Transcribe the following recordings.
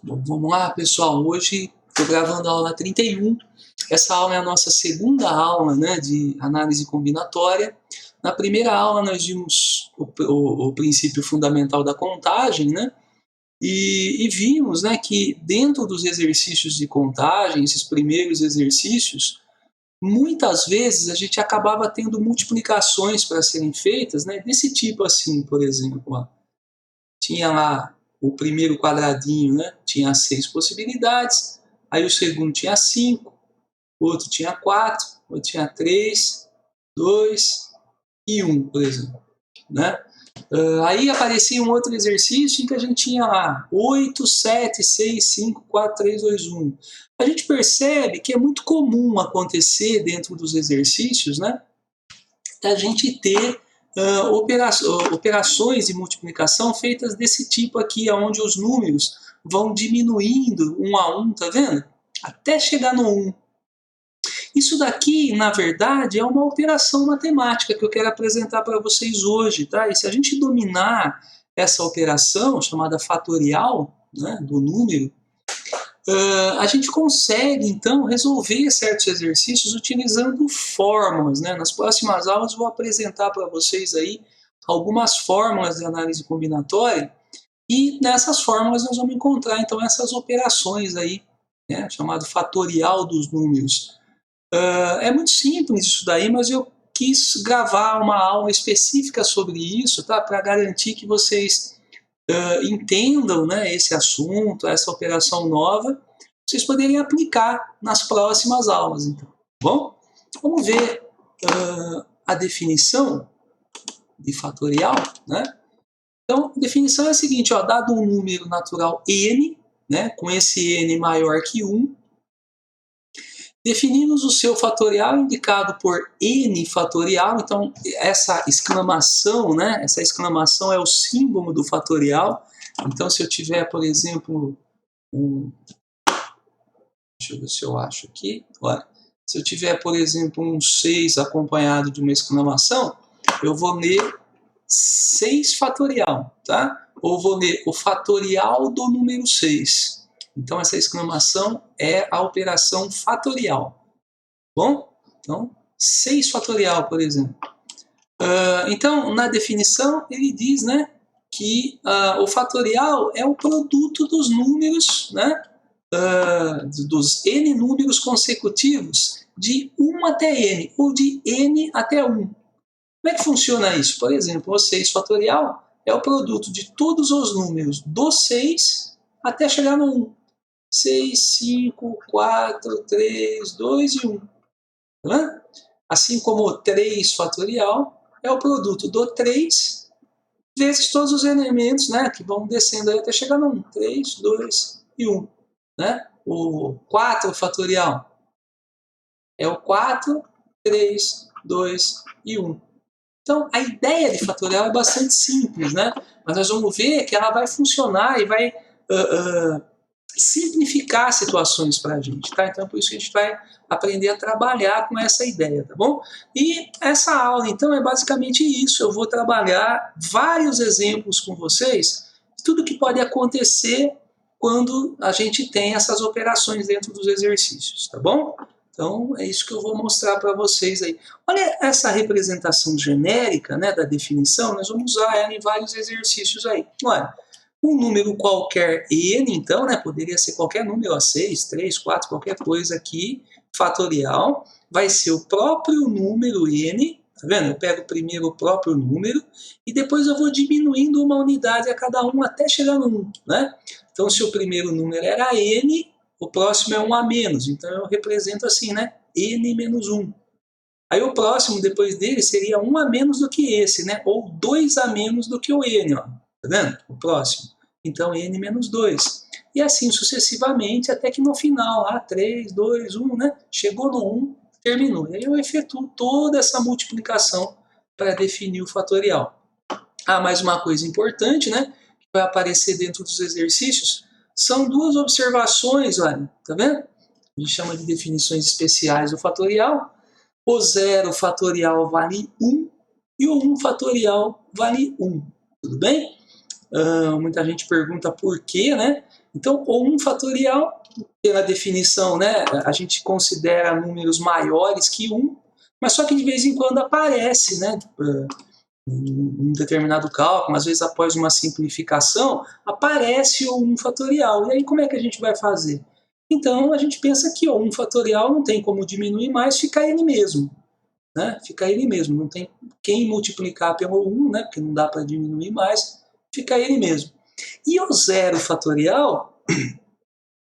Bom, vamos lá, pessoal. Hoje estou gravando a aula 31. Essa aula é a nossa segunda aula, né, de análise combinatória. Na primeira aula nós vimos o princípio fundamental da contagem, né, e vimos, né, que dentro dos exercícios de contagem, esses primeiros exercícios, muitas vezes a gente acabava tendo multiplicações para serem feitas, né, desse tipo assim, por exemplo. Ó. Tinha lá o primeiro quadradinho, né, tinha 6 possibilidades, aí o segundo tinha 5, o outro tinha 4, o outro tinha 3, 2 e 1, por exemplo. Né? Aí aparecia um outro exercício em que a gente tinha lá 8, 7, 6, 5, 4, 3, 2, 1. A gente percebe que é muito comum acontecer dentro dos exercícios, né, a gente ter operações de multiplicação feitas desse tipo aqui, onde os números vão diminuindo um a um, tá vendo? Até chegar no 1. Isso daqui, na verdade, é uma operação matemática que eu quero apresentar para vocês hoje, tá? E se a gente dominar essa operação, chamada fatorial, né, do número, a gente consegue, então, resolver certos exercícios utilizando fórmulas, né? Nas próximas aulas eu vou apresentar para vocês aí algumas fórmulas de análise combinatória e nessas fórmulas nós vamos encontrar, então, essas operações aí, né? Chamado fatorial dos números. É muito simples isso daí, mas eu quis gravar uma aula específica sobre isso, tá? Para garantir que vocês entendam, né, esse assunto, essa operação nova, vocês poderem aplicar nas próximas aulas. Então, bom? Vamos ver a definição de fatorial, né? Então, a definição é a seguinte, ó, dado um número natural n, né, com esse n maior que 1, definimos o seu fatorial indicado por n fatorial. Então, essa exclamação, né, essa exclamação é o símbolo do fatorial. Então, se eu tiver, por exemplo, deixa eu ver se eu acho aqui. Olha, se eu tiver, por exemplo, um 6 acompanhado de uma exclamação, eu vou ler 6 fatorial, tá? Ou vou ler o fatorial do número 6. Então, essa exclamação é a operação fatorial. Bom? Então, 6 fatorial, por exemplo. Então, na definição, ele diz, né, que o fatorial é o produto dos números, né, dos n números consecutivos de 1 até n, ou de n até 1. Como é que funciona isso? Por exemplo, o 6 fatorial é o produto de todos os números do 6 até chegar no 1. 6, 5, 4, 3, 2 e 1. Tá? Assim como o 3 fatorial é o produto do 3 vezes todos os elementos, né, que vão descendo aí até chegar no 1. 3, 2 e 1. Né? O 4 fatorial é o 4, 3, 2 e 1. Então, a ideia de fatorial é bastante simples, né? Mas nós vamos ver que ela vai funcionar e vai simplificar situações para a gente, tá? Então, por isso que a gente vai aprender a trabalhar com essa ideia, tá bom? E essa aula, então, é basicamente isso. Eu vou trabalhar vários exemplos com vocês, tudo que pode acontecer quando a gente tem essas operações dentro dos exercícios, tá bom? Então, é isso que eu vou mostrar para vocês aí. Olha essa representação genérica, né, da definição, nós vamos usar ela em vários exercícios aí. Olha, um número qualquer n, então, né, poderia ser qualquer número, 6, 3, 4, qualquer coisa aqui, fatorial, vai ser o próprio número n, tá vendo? Eu pego primeiro o próprio número e depois eu vou diminuindo uma unidade a cada um até chegar no 1, né? Então, se o primeiro número era n, o próximo é 1 a menos, então eu represento assim, né? n menos 1. Aí o próximo depois dele seria 1 a menos do que esse, né? Ou 2 a menos do que o n, ó. Tá vendo? O próximo. Então, n menos 2. E assim sucessivamente, até que no final, lá, 3, 2, 1, né? Chegou no 1, terminou. E aí eu efetuo toda essa multiplicação para definir o fatorial. Ah, mais uma coisa importante, né? Que vai aparecer dentro dos exercícios, são duas observações, olha, tá vendo? A gente chama de definições especiais do fatorial. O 0 fatorial vale 1 e o 1 fatorial vale 1. Tudo bem? muita gente pergunta por quê, né? Então, o 1 fatorial, pela definição, né, a gente considera números maiores que 1, mas só que de vez em quando aparece, né, um determinado cálculo, às vezes após uma simplificação, aparece o 1 fatorial. E aí como é que a gente vai fazer? Então a gente pensa que o 1 fatorial não tem como diminuir mais, fica ele mesmo. Né? Fica ele mesmo, não tem quem multiplicar pelo 1, né? Porque não dá para diminuir mais, fica ele mesmo. E o 0 fatorial,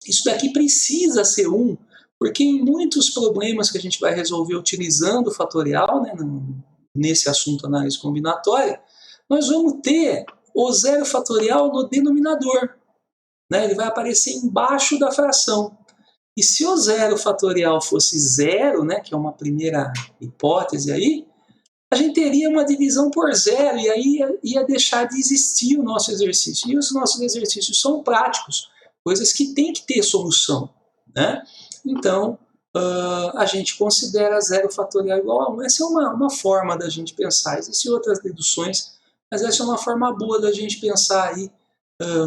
isso daqui precisa ser 1, porque em muitos problemas que a gente vai resolver utilizando o fatorial, né, nesse assunto análise combinatória, nós vamos ter o 0 fatorial no denominador. Né? Ele vai aparecer embaixo da fração. E se o 0 fatorial fosse 0, né, que é uma primeira hipótese aí, a gente teria uma divisão por 0 e aí ia deixar de existir o nosso exercício. E os nossos exercícios são práticos, coisas que tem que ter solução. Né? Então, a gente considera 0 fatorial igual a 1. Essa é uma forma da gente pensar. Existem outras deduções, mas essa é uma forma boa da gente pensar aí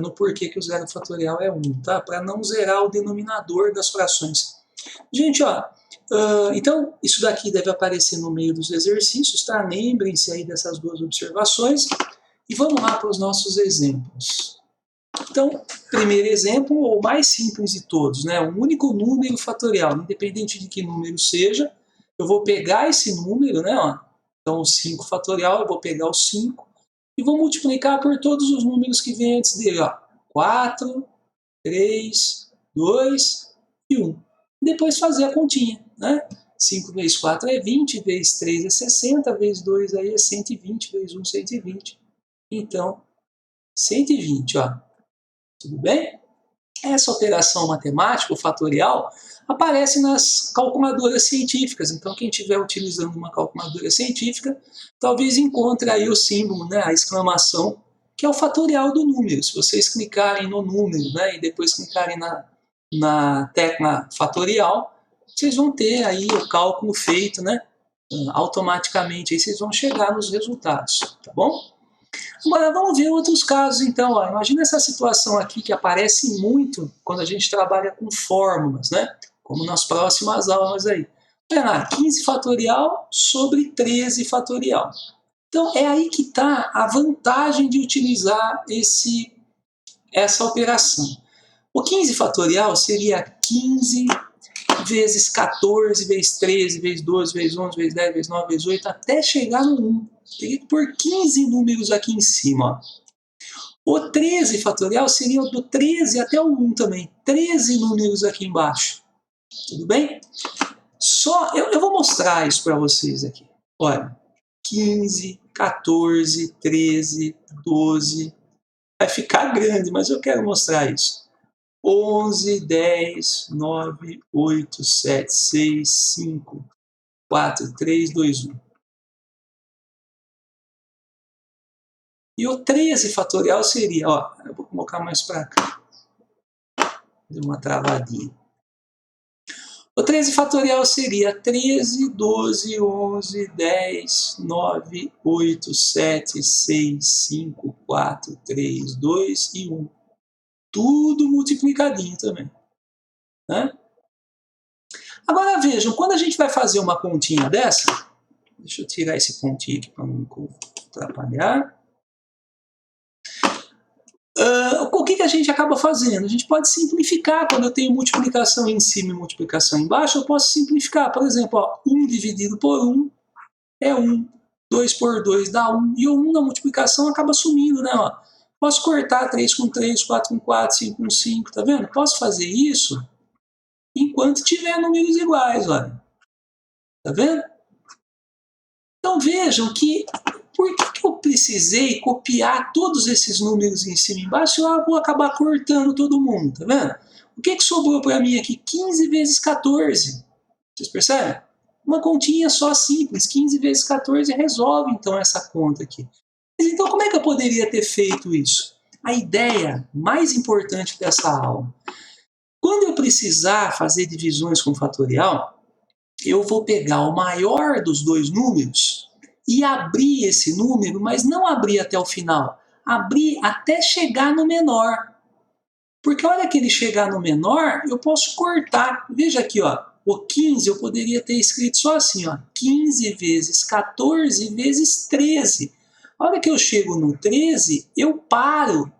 no porquê que o 0 fatorial é 1, tá? Para não zerar o denominador das frações. Gente, ó, então isso daqui deve aparecer no meio dos exercícios, tá? Lembrem-se aí dessas duas observações e vamos lá para os nossos exemplos. Então, primeiro exemplo, o mais simples de todos, né? Um único número fatorial, independente de que número seja, eu vou pegar esse número, né? Ó, então, o 5 fatorial, eu vou pegar o 5 e vou multiplicar por todos os números que vêm antes dele. Ó. 4, 3, 2 e 1. Depois fazer a continha. Né? 5 vezes 4 é 20, vezes 3 é 60, vezes 2 aí é 120, vezes 1 120. Então, 120, ó. Tudo bem? Essa operação matemática, o fatorial, aparece nas calculadoras científicas. Então, quem estiver utilizando uma calculadora científica, talvez encontre aí o símbolo, né, a exclamação, que é o fatorial do número. Se vocês clicarem no número, né, e depois clicarem na tecla fatorial, vocês vão ter aí o cálculo feito, né, automaticamente. Aí vocês vão chegar nos resultados, tá bom? Agora vamos ver outros casos então. Ó. Imagina essa situação aqui que aparece muito quando a gente trabalha com fórmulas, né? Como nas próximas aulas aí. Olha lá, 15 fatorial sobre 13 fatorial. Então é aí que está a vantagem de utilizar essa operação. O 15 fatorial seria 15 vezes 14, vezes 13, vezes 12, vezes 11, vezes 10, vezes 9, vezes 8, até chegar no 1. Teria que pôr 15 números aqui em cima. Ó. O 13 fatorial seria do 13 até o 1 também. 13 números aqui embaixo. Tudo bem? Eu vou mostrar isso para vocês aqui. Olha, 15, 14, 13, 12. Vai ficar grande, mas eu quero mostrar isso. 11, 10, 9, 8, 7, 6, 5, 4, 3, 2, 1. E o 13 fatorial seria, ó, eu vou colocar mais para cá. Deu uma travadinha. O 13 fatorial seria 13, 12, 11, 10, 9, 8, 7, 6, 5, 4, 3, 2 e 1. Tudo multiplicadinho também. Né? Agora vejam, quando a gente vai fazer uma continha dessa, deixa eu tirar esse pontinho aqui para não atrapalhar. O que a gente acaba fazendo? A gente pode simplificar. Quando eu tenho multiplicação em cima e multiplicação embaixo, eu posso simplificar. Por exemplo, ó, 1 dividido por 1 é 1. 2 por 2 dá 1. E o 1 na multiplicação acaba sumindo, né? Ó. Posso cortar 3 com 3, 4 com 4, 5 com 5, tá vendo? Posso fazer isso enquanto tiver números iguais, olha. Tá vendo? Então vejam que por que eu precisei copiar todos esses números em cima e embaixo? Eu vou acabar cortando todo mundo, tá vendo? O que sobrou para mim aqui? 15 vezes 14. Vocês percebem? Uma continha só simples. 15 vezes 14 resolve então essa conta aqui. Mas então como é que eu poderia ter feito isso? A ideia mais importante dessa aula. Quando eu precisar fazer divisões com fatorial, eu vou pegar o maior dos dois números e abrir esse número, mas não abrir até o final. abrir até chegar no menor. Porque a hora que ele chegar no menor, eu posso cortar. Veja aqui, ó, o 15 eu poderia ter escrito só assim, ó, 15 vezes 14 vezes 13. A hora que eu chego no 13, eu paro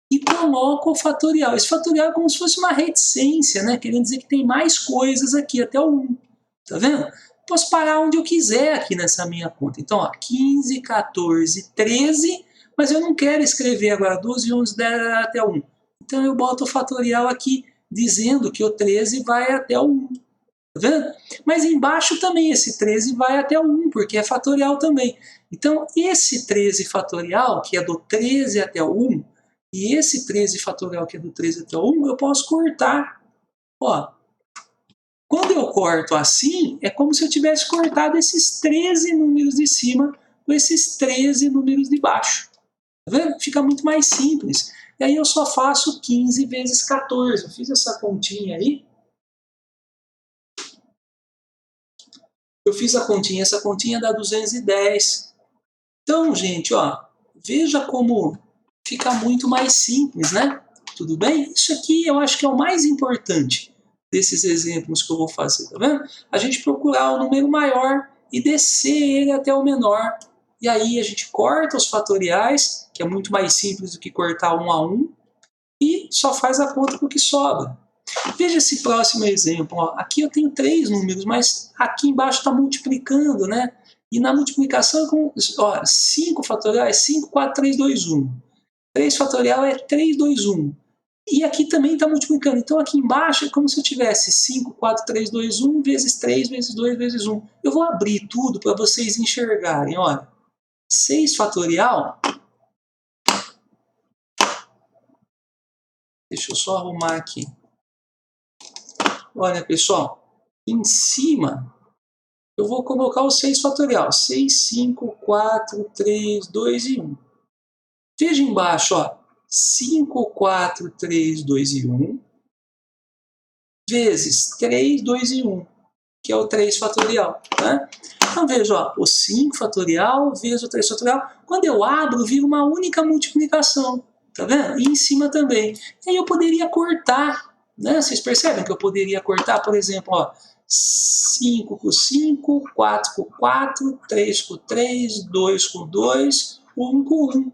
e coloco o fatorial. Esse fatorial é como se fosse uma reticência, né? Querendo dizer que tem mais coisas aqui até o 1. Tá vendo? Posso parar onde eu quiser aqui nessa minha conta. Então, ó, 15, 14, 13, mas eu não quero escrever agora 12, 11, 10 até o 1. Então eu boto o fatorial aqui dizendo que o 13 vai até o 1. Tá vendo? Mas embaixo também esse 13 vai até o 1, porque é fatorial também. Então esse 13 fatorial, que é do 13 até o 1, e esse 13 fatorial, que é do 13 até o 1, eu posso cortar. Ó, quando eu corto assim, é como se eu tivesse cortado esses 13 números de cima com esses 13 números de baixo. Tá vendo? Fica muito mais simples. E aí eu só faço 15 vezes 14. Eu fiz essa continha aí. Eu fiz a continha, essa continha dá 210. Então, gente, ó, veja como fica muito mais simples, né? Tudo bem? Isso aqui eu acho que é o mais importante desses exemplos que eu vou fazer, tá vendo? A gente procurar o número maior e descer ele até o menor. E aí a gente corta os fatoriais, que é muito mais simples do que cortar um a um, e só faz a conta com o que sobra. Veja esse próximo exemplo. Ó. Aqui eu tenho 3 números, mas aqui embaixo está multiplicando, né? E na multiplicação, com 5 fatorial é 5, 4, 3, 2, 1. 3 fatorial é 3, 2, 1. E aqui também está multiplicando. Então aqui embaixo é como se eu tivesse 5, 4, 3, 2, 1 vezes 3 vezes 2 vezes 1. Eu vou abrir tudo para vocês enxergarem. Olha, 6 fatorial. Deixa eu só arrumar aqui. Olha, pessoal, em cima eu vou colocar o 6 fatorial. 6, 5, 4, 3, 2 e 1. Veja embaixo, ó, 5, 4, 3, 2 e 1, vezes 3, 2 e 1, que é o 3 fatorial. Né? Então veja, ó, o 5 fatorial vezes o 3 fatorial. Quando eu abro, vira uma única multiplicação. Tá vendo? E em cima também. E aí eu poderia cortar. Né? Vocês percebem que eu poderia cortar, por exemplo, ó, 5 com 5, 4 com 4, 3 com 3, 2 com 2, 1 com 1.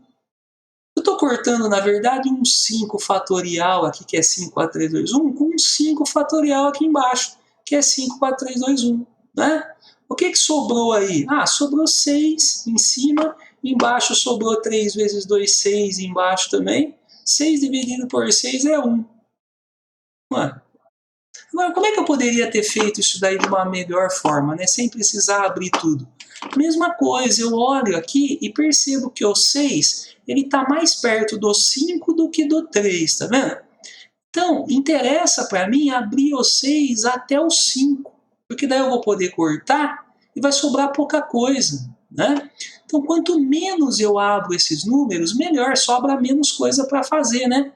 Eu estou cortando, na verdade, um 5 fatorial aqui, que é 5, 4, 3, 2, 1, com um 5 fatorial aqui embaixo, que é 5, 4, 3, 2, 1. Né? O que sobrou aí? Ah, sobrou 6 em cima, embaixo sobrou 3 vezes 2, 6 embaixo também. 6 dividido por 6 é 1. Agora, como é que eu poderia ter feito isso daí de uma melhor forma, né? Sem precisar abrir tudo? Mesma coisa, eu olho aqui e percebo que o 6 está mais perto do 5 do que do 3, tá vendo? Então, interessa para mim abrir o 6 até o 5, porque daí eu vou poder cortar e vai sobrar pouca coisa, né? Então, quanto menos eu abro esses números, melhor, sobra menos coisa para fazer, né?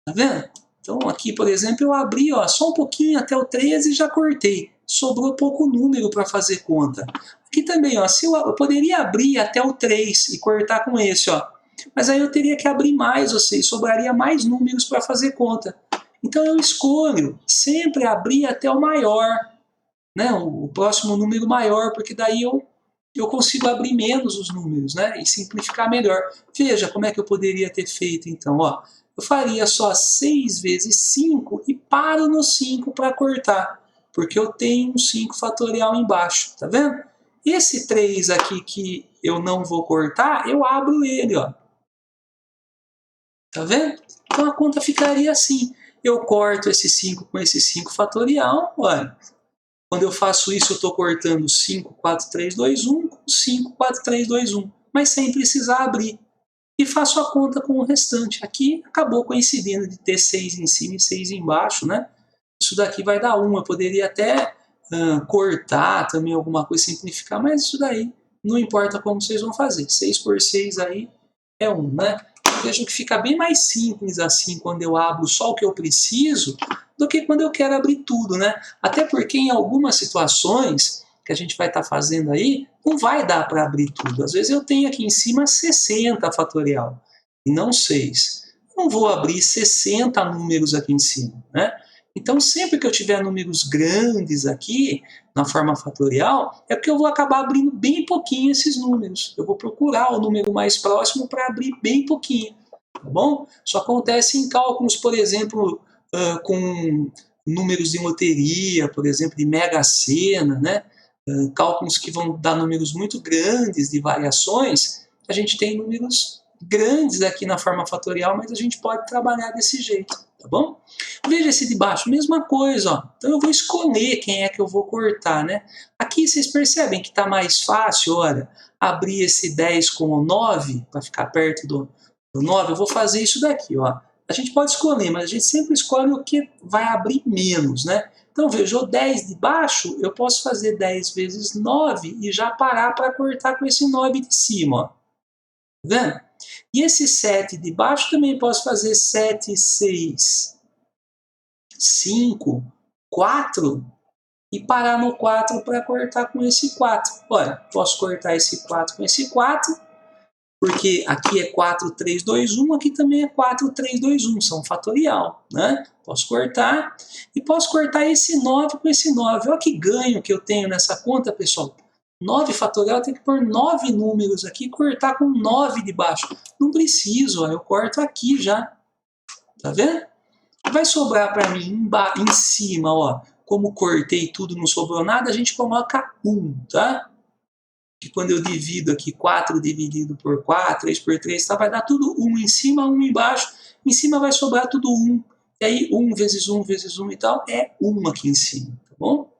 Tá vendo? Então aqui, por exemplo, eu abri só um pouquinho até o 13 e já cortei. Sobrou pouco número para fazer conta. Aqui também, se eu poderia abrir até o 3 e cortar com esse, mas aí eu teria que abrir mais, ou seja, sobraria mais números para fazer conta. Então eu escolho sempre abrir até o maior, né, o próximo número maior, porque daí eu consigo abrir menos os números, né, e simplificar melhor. Veja como é que eu poderia ter feito então, eu faria só 6 vezes 5 e paro no 5 para cortar, porque eu tenho um 5 fatorial embaixo, tá vendo? Esse 3 aqui que eu não vou cortar, eu abro ele, tá vendo? Então a conta ficaria assim, eu corto esse 5 com esse 5 fatorial, olha, quando eu faço isso eu estou cortando 5, 4, 3, 2, 1 com 5, 4, 3, 2, 1, mas sem precisar abrir. E faço a conta com o restante. Aqui acabou coincidindo de ter 6 em cima e 6 embaixo, né? Isso daqui vai dar 1. Eu poderia até cortar também alguma coisa, simplificar, mas isso daí não importa como vocês vão fazer. 6 por 6 aí é 1, né? Vejo que fica bem mais simples assim quando eu abro só o que eu preciso do que quando eu quero abrir tudo, né? Até porque em algumas situações que a gente vai estar fazendo aí, não vai dar para abrir tudo. Às vezes eu tenho aqui em cima 60 fatorial e não 6. Não vou abrir 60 números aqui em cima, né? Então, sempre que eu tiver números grandes aqui, na forma fatorial, é porque eu vou acabar abrindo bem pouquinho esses números. Eu vou procurar o número mais próximo para abrir bem pouquinho, tá bom? Isso acontece em cálculos, por exemplo, com números de loteria, por exemplo, de Mega Sena, né? Cálculos que vão dar números muito grandes de variações, a gente tem números grandes aqui na forma fatorial, mas a gente pode trabalhar desse jeito, tá bom? Veja esse de baixo, mesma coisa, ó. Então eu vou escolher quem é que eu vou cortar, né? Aqui vocês percebem que está mais fácil, olha, abrir esse 10 com o 9, para ficar perto do 9, eu vou fazer isso daqui, ó. A gente pode escolher, mas a gente sempre escolhe o que vai abrir menos, né? Então veja, o 10 de baixo, eu posso fazer 10 vezes 9 e já parar para cortar com esse 9 de cima, ó. Tá vendo? E esse 7 de baixo também posso fazer 7, 6, 5, 4 e parar no 4 para cortar com esse 4. Olha, posso cortar esse 4 com esse 4, porque aqui é 4, 3, 2, 1, aqui também é 4, 3, 2, 1, são fatorial, né? Posso cortar, e posso cortar esse 9 com esse 9. Olha que ganho que eu tenho nessa conta, pessoal. 9 fatorial, tem que pôr 9 números aqui e cortar com 9 de baixo. Não preciso, ó, eu corto aqui já. Tá vendo? Vai sobrar para mim em cima, ó. Como cortei tudo, não sobrou nada, a gente coloca 1, tá? Que quando eu divido aqui 4 dividido por 4, 3 por 3, tá? Vai dar tudo 1 em cima, 1 embaixo. Em cima vai sobrar tudo 1. E aí 1 vezes 1 vezes 1 e tal, é 1 aqui em cima, tá bom?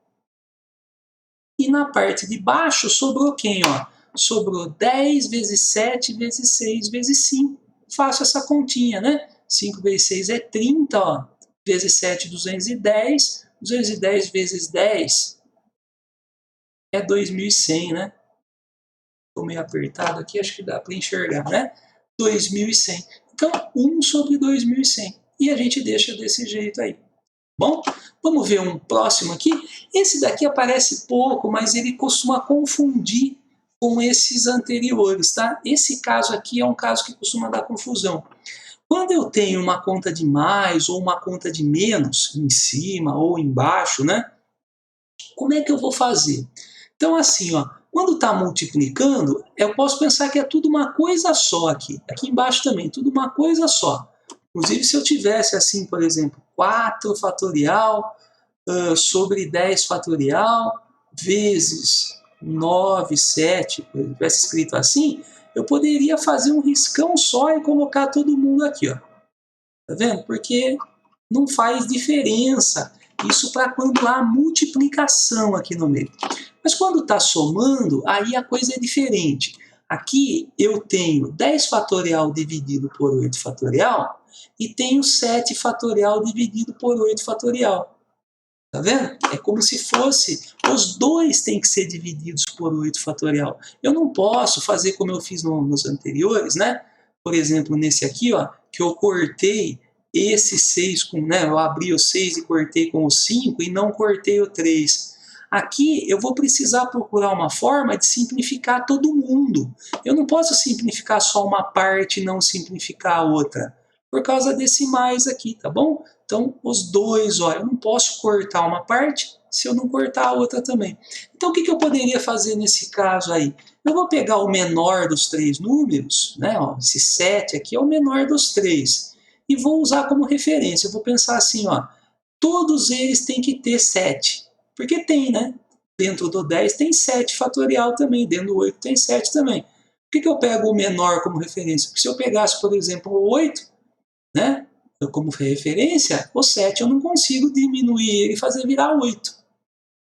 E na parte de baixo sobrou quem, ó? Sobrou 10 vezes 7 vezes 6 vezes 5. Faço essa continha, né? 5 vezes 6 é 30, ó. Vezes 7, 210. 210 vezes 10 é 2.100, né? Estou meio apertado aqui, acho que dá para enxergar, né? 2.100. Então, 1 sobre 2.100. E a gente deixa desse jeito aí. Bom, vamos ver um próximo aqui. Esse daqui aparece pouco, mas ele costuma confundir com esses anteriores, tá? Esse caso aqui é um caso que costuma dar confusão. Quando eu tenho uma conta de mais ou uma conta de menos, em cima ou embaixo, né? Como é que eu vou fazer? Então, assim, ó, quando está multiplicando, eu posso pensar que é tudo uma coisa só aqui. Aqui embaixo também, tudo uma coisa só. Inclusive, se eu tivesse assim, por exemplo, 4 fatorial sobre 10 fatorial vezes 9, 7, se eu tivesse escrito assim, eu poderia fazer um riscão só e colocar todo mundo aqui, ó. Tá vendo? Porque não faz diferença isso para quando há multiplicação aqui no meio. Mas quando está somando, aí a coisa é diferente. Aqui eu tenho 10 fatorial dividido por 8 fatorial e tenho 7 fatorial dividido por 8 fatorial. Tá vendo? É como se fosse, os dois têm que ser divididos por 8 fatorial. Eu não posso fazer como eu fiz nos anteriores, né? Por exemplo, nesse aqui, ó, que eu cortei esse 6 com, né? Eu abri o 6 e cortei com o 5 e não cortei o 3. Aqui eu vou precisar procurar uma forma de simplificar todo mundo. Eu não posso simplificar só uma parte e não simplificar a outra. Por causa desse mais aqui, tá bom? Então, os dois, ó, eu não posso cortar uma parte se eu não cortar a outra também. Então, o que eu poderia fazer nesse caso aí? Eu vou pegar o menor dos 3 números, né? Ó, esse 7 aqui é o menor dos 3, e vou usar como referência. Eu vou pensar assim, ó, todos eles têm que ter 7, porque tem, né? Dentro do 10 tem 7 fatorial também, dentro do 8 tem 7 também. Por que eu pego o menor como referência? Porque se eu pegasse, por exemplo, o 8, né? Como referência, o 7 eu não consigo diminuir ele e fazer virar 8.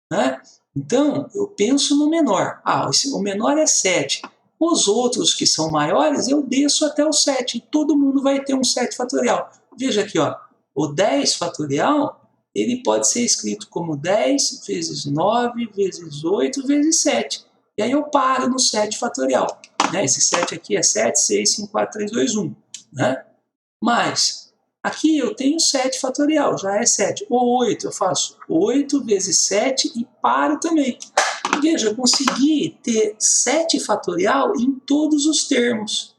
Né? Então, eu penso no menor. Ah, o menor é 7. Os outros que são maiores, eu desço até o 7. E todo mundo vai ter um 7 fatorial. Veja aqui, ó, o 10 fatorial, ele pode ser escrito como 10 vezes 9 vezes 8 vezes 7. E aí eu paro no 7 fatorial. Né? Esse 7 aqui é 7, 6, 5, 4, 3, 2, 1. Né? Mas aqui eu tenho 7 fatorial, já é 7. O 8 eu faço 8 vezes 7 e paro também. Veja, eu consegui ter 7 fatorial em todos os termos.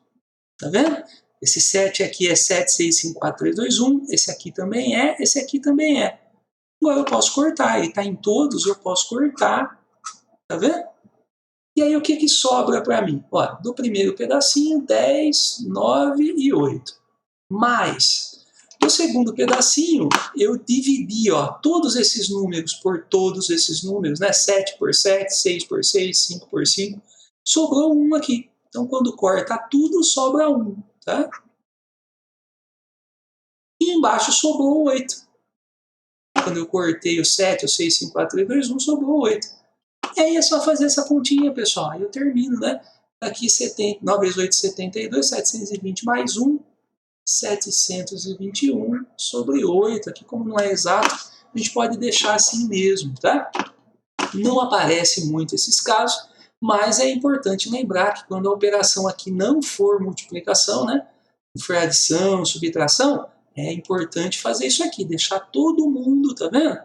Tá vendo? Esse 7 aqui é 7, 6, 5, 4, 3, 2, 1. Esse aqui também é, esse aqui também é. Agora eu posso cortar, ele está em todos, eu posso cortar. Tá vendo? E aí o que, que sobra para mim? Ó, do primeiro pedacinho, 10, 9 e 8. Mais, do segundo pedacinho, eu dividi todos esses números por todos esses números, né? 7 por 7, 6 por 6, 5 por 5. Sobrou 1 aqui. Então, quando corta tudo, sobra 1. Tá? E embaixo sobrou 8. Quando eu cortei o 7, o 6, 5, 4, 3, 2, 1, sobrou 8. E aí é só fazer essa continha, pessoal. Aí eu termino, né? Aqui 70, 9 vezes 8, 72, 720 mais 1, 721 sobre 8. Aqui, como não é exato, a gente pode deixar assim mesmo, tá? Não aparece muito esses casos, mas é importante lembrar que quando a operação aqui não for multiplicação, né? For adição, subtração, é importante fazer isso aqui, deixar todo mundo, tá vendo?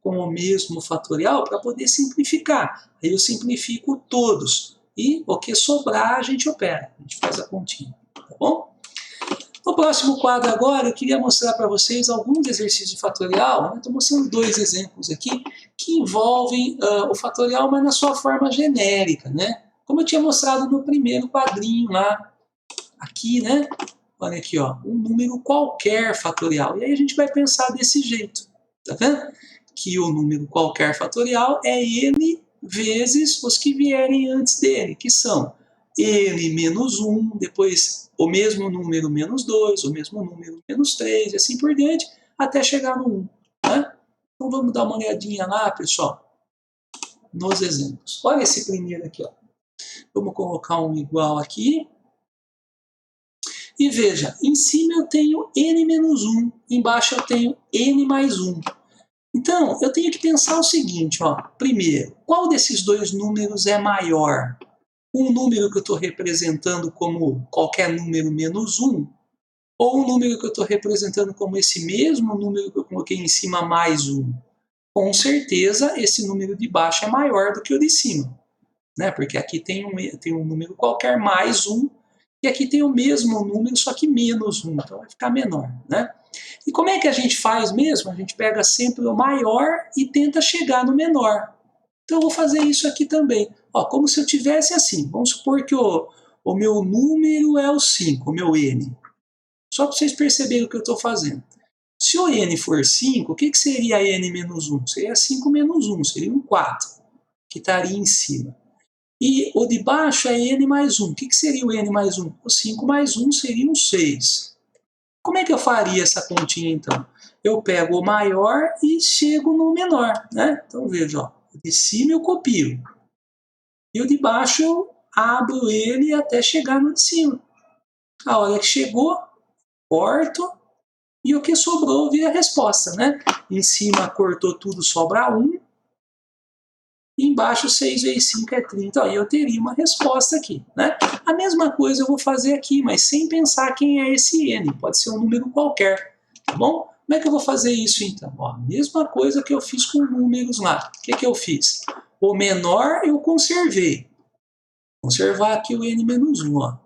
Com o mesmo fatorial para poder simplificar. Aí eu simplifico todos. E o que sobrar a gente opera. A gente faz a continha. Tá bom? No próximo quadro agora eu queria mostrar para vocês alguns exercícios de fatorial. Estou mostrando 2 exemplos aqui que envolvem o fatorial, mas na sua forma genérica, né? Como eu tinha mostrado no primeiro quadrinho lá. Aqui, né? Olha aqui, ó, um número qualquer fatorial. E aí a gente vai pensar desse jeito. Tá vendo? Que o número qualquer fatorial é n vezes os que vierem antes dele, que são n menos 1, depois o mesmo número menos 2, o mesmo número menos 3, e assim por diante, até chegar no 1. Né? Então vamos dar uma olhadinha lá, pessoal, nos exemplos. Olha esse primeiro aqui. Ó. Vamos colocar um igual aqui. E veja, em cima eu tenho n menos 1, embaixo eu tenho n mais 1. Então, eu tenho que pensar o seguinte, ó. Primeiro, qual desses dois números é maior? Um número que eu estou representando como qualquer número menos 1, ou um número que eu estou representando como esse mesmo número que eu coloquei em cima mais 1? Com certeza, esse número de baixo é maior do que o de cima, né? Porque aqui tem um número qualquer mais 1, e aqui tem o mesmo número, só que menos 1, então vai ficar menor, né? E como é que a gente faz mesmo? A gente pega sempre o maior e tenta chegar no menor. Então eu vou fazer isso aqui também. Ó, como se eu tivesse assim. Vamos supor que o meu número é o 5, o meu n. Só para vocês perceberem o que eu estou fazendo. Se o n for 5, o que seria n menos 1? Seria 5 menos 1, seria um 4, que estaria em cima. E o de baixo é n mais 1. O que seria o n mais 1? O 5 mais 1 seria um 6. Como é que eu faria essa continha, então? Eu pego o maior e chego no menor, né? Então, veja, ó, o de cima eu copio. E o de baixo eu abro ele até chegar no de cima. A hora que chegou, corto, e o que sobrou vira a resposta, né? Em cima cortou tudo, sobra 1. E embaixo 6 vezes 5 é 30. Aí eu teria uma resposta aqui, né? A mesma coisa eu vou fazer aqui, mas sem pensar quem é esse n. Pode ser um número qualquer, tá bom? Como é que eu vou fazer isso então? Ó, mesma coisa que eu fiz com números lá. O que eu fiz? O menor eu conservei. Conservar aqui o n menos 1. Ó.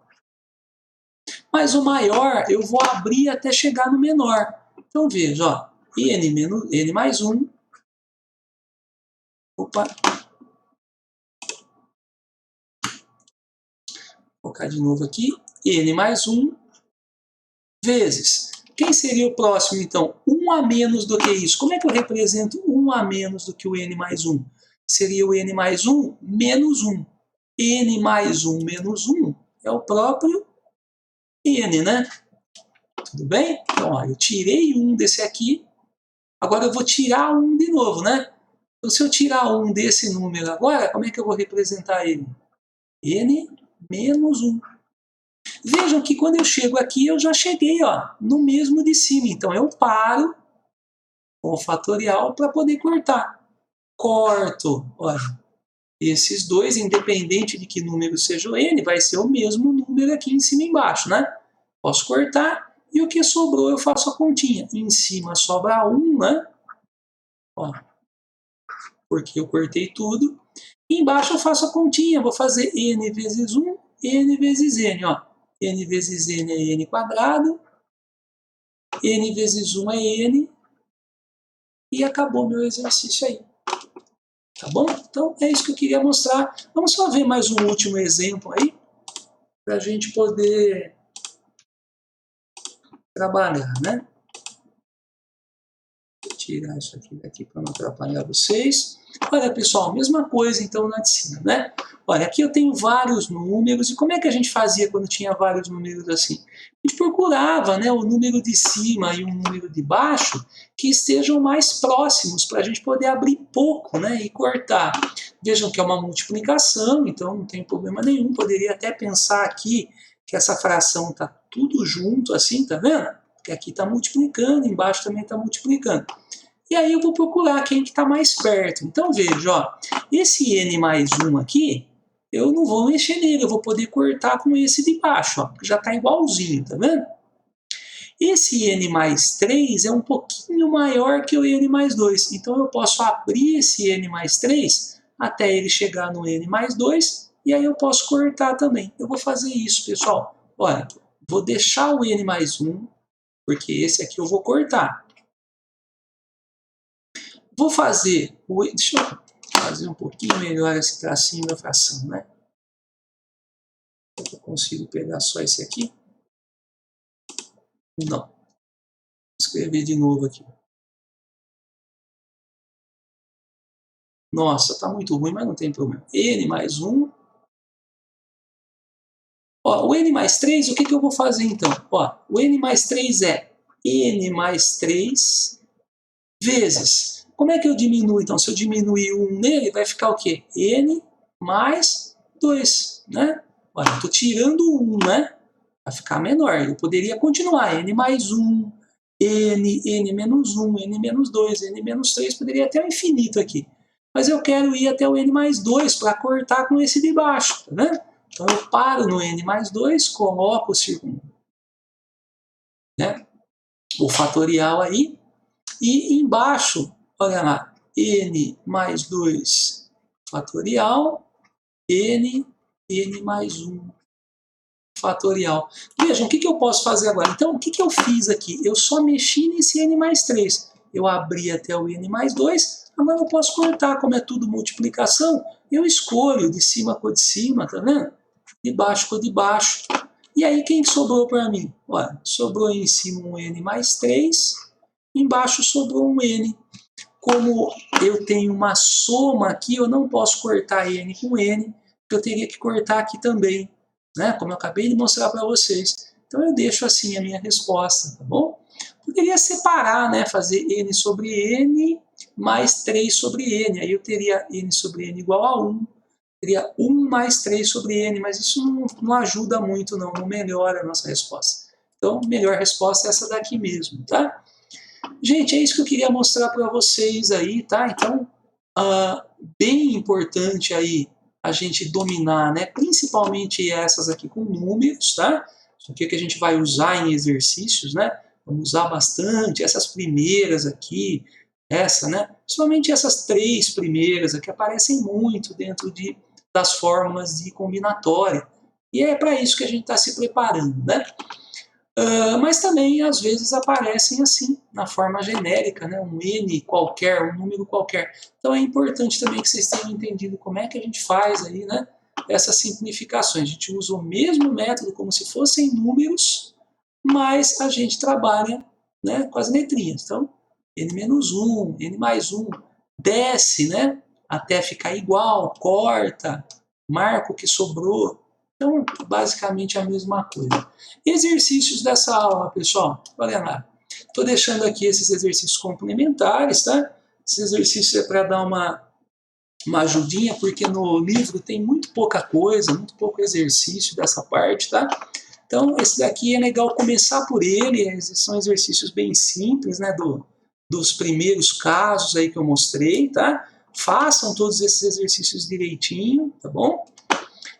Mas o maior eu vou abrir até chegar no menor. Então veja, ó, n mais 1. Opa. Vou colocar de novo aqui. N mais 1 vezes. Quem seria o próximo, então? 1 a menos do que isso. Como é que eu represento 1 a menos do que o n mais 1? Seria o n mais 1 menos 1. N mais 1 menos 1 é o próprio n, né? Tudo bem? Então, ó, eu tirei 1 desse aqui. Agora eu vou tirar 1 de novo, né? Então, se eu tirar 1 desse número agora, como é que eu vou representar ele? N menos 1. Vejam que quando eu chego aqui, eu já cheguei no mesmo de cima. Então, eu paro com o fatorial para poder cortar. Corto, olha, esses dois, independente de que número seja o n, vai ser o mesmo número aqui em cima e embaixo, né? Posso cortar e o que sobrou eu faço a continha. Em cima sobra 1, né? Ó, porque eu cortei tudo. E embaixo eu faço a continha, vou fazer n vezes 1, n vezes n, ó. N vezes n é n quadrado, n vezes 1 é n, e acabou meu exercício aí. Tá bom? Então é isso que eu queria mostrar. Vamos só ver mais um último exemplo aí, para a gente poder trabalhar, né? Vou tirar isso aqui daqui para não atrapalhar vocês. Olha, pessoal, mesma coisa então na de cima, né? Olha, aqui eu tenho vários números, e como é que a gente fazia quando tinha vários números assim? A gente procurava, né, o número de cima e o número de baixo que estejam mais próximos, para a gente poder abrir pouco, né, e cortar. Vejam que é uma multiplicação, então não tem problema nenhum. Poderia até pensar aqui que essa fração está tudo junto assim, tá vendo? Porque aqui está multiplicando, embaixo também está multiplicando. E aí eu vou procurar quem que está mais perto. Então veja, ó, esse n mais 1 aqui, eu não vou mexer nele, eu vou poder cortar com esse de baixo, ó, que já está igualzinho, tá vendo? Esse n mais 3 é um pouquinho maior que o n mais 2, então eu posso abrir esse n mais 3 até ele chegar no n mais 2, e aí eu posso cortar também. Eu vou fazer isso, pessoal. Olha, vou deixar o n mais 1, porque esse aqui eu vou cortar. Vou fazer, deixa eu fazer um pouquinho melhor esse tracinho da fração, né? Eu consigo pegar só esse aqui? Não. Vou escrever de novo aqui. Nossa, tá muito ruim, mas não tem problema. N mais 1. Ó, o N mais 3, o que eu vou fazer então? Ó, o N mais 3 é N mais 3 vezes. Como é que eu diminuo então? Se eu diminuir 1 nele, vai ficar o quê? N mais 2, né? Olha, eu estou tirando 1, né? Vai ficar menor. Eu poderia continuar. N mais 1, N menos 1, N menos 2, N menos 3. Poderia até o infinito aqui. Mas eu quero ir até o N mais 2 para cortar com esse de baixo. Tá vendo? Então eu paro no N mais 2, coloco o círculo, né? O fatorial aí. E embaixo, olha lá, n mais 2 fatorial, n mais 1 fatorial. Vejam, o que eu posso fazer agora? Então, o que eu fiz aqui? Eu só mexi nesse n mais 3. Eu abri até o n mais 2, agora eu posso cortar, como é tudo multiplicação, eu escolho de cima com de cima, tá vendo? De baixo com de baixo. E aí, quem sobrou para mim? Olha, sobrou em cima um n mais 3, embaixo sobrou um n. Como eu tenho uma soma aqui, eu não posso cortar n com n, eu teria que cortar aqui também, né? Como eu acabei de mostrar para vocês. Então eu deixo assim a minha resposta, tá bom? Poderia separar, né? Fazer n sobre n mais 3 sobre n. Aí eu teria n sobre n igual a 1. Teria 1 mais 3 sobre n, mas isso não ajuda muito, não melhora a nossa resposta. Então, a melhor resposta é essa daqui mesmo, tá? Gente, é isso que eu queria mostrar para vocês aí, tá? Então, bem importante aí a gente dominar, né? Principalmente essas aqui com números, tá? Isso aqui que a gente vai usar em exercícios, né? Vamos usar bastante essas primeiras aqui, essa, né? Principalmente essas 3 primeiras aqui aparecem muito dentro das fórmulas de combinatória. E é para isso que a gente está se preparando, né? Mas também, às vezes, aparecem assim, na forma genérica, né? Um n qualquer, um número qualquer. Então é importante também que vocês tenham entendido como é que a gente faz aí, né? Essas simplificações. A gente usa o mesmo método como se fossem números, mas a gente trabalha, né, com as letrinhas. Então, n menos 1, n mais 1, desce, né? Até ficar igual, corta, marca o que sobrou. Então, basicamente a mesma coisa. Exercícios dessa aula, pessoal. Olha lá. Estou deixando aqui esses exercícios complementares, tá? Esses exercícios é para dar uma ajudinha, porque no livro tem muito pouca coisa, muito pouco exercício dessa parte, tá? Então, esse daqui é legal começar por ele. São exercícios bem simples, né? Dos primeiros casos aí que eu mostrei, tá? Façam todos esses exercícios direitinho, tá bom?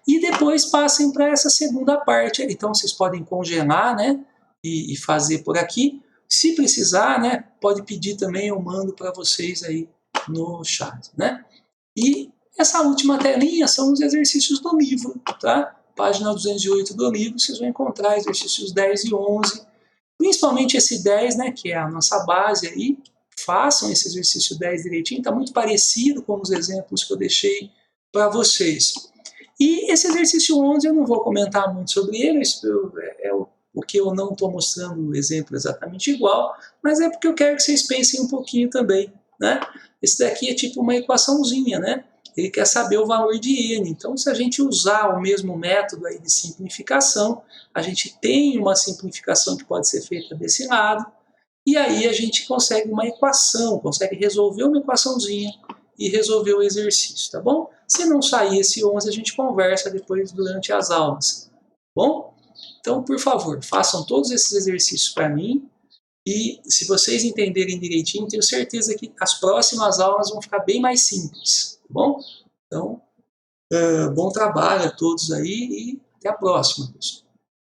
E depois passem para essa segunda parte. Então vocês podem congelar, né, e fazer por aqui. Se precisar, né, pode pedir também, eu mando para vocês aí no chat, né? E Essa última telinha são os exercícios do livro, tá? Página 208 do livro, vocês vão encontrar exercícios 10 e 11, principalmente esse 10, né, que é a nossa base aí. Façam esse exercício 10 direitinho, está muito parecido com os exemplos que eu deixei para vocês. E esse exercício 11 eu não vou comentar muito sobre ele, é o que eu não estou mostrando o exemplo exatamente igual, mas é porque eu quero que vocês pensem um pouquinho também, né? Esse daqui é tipo uma equaçãozinha, né? Ele quer saber o valor de n. Então, se a gente usar o mesmo método aí de simplificação, a gente tem uma simplificação que pode ser feita desse lado, e aí a gente consegue uma equação, consegue resolver uma equaçãozinha e resolver o exercício, tá bom? Se não sair esse 11, a gente conversa depois durante as aulas, tá bom? Então, por favor, façam todos esses exercícios para mim, e se vocês entenderem direitinho, tenho certeza que as próximas aulas vão ficar bem mais simples, tá bom? Então, bom trabalho a todos aí e até a próxima, pessoal.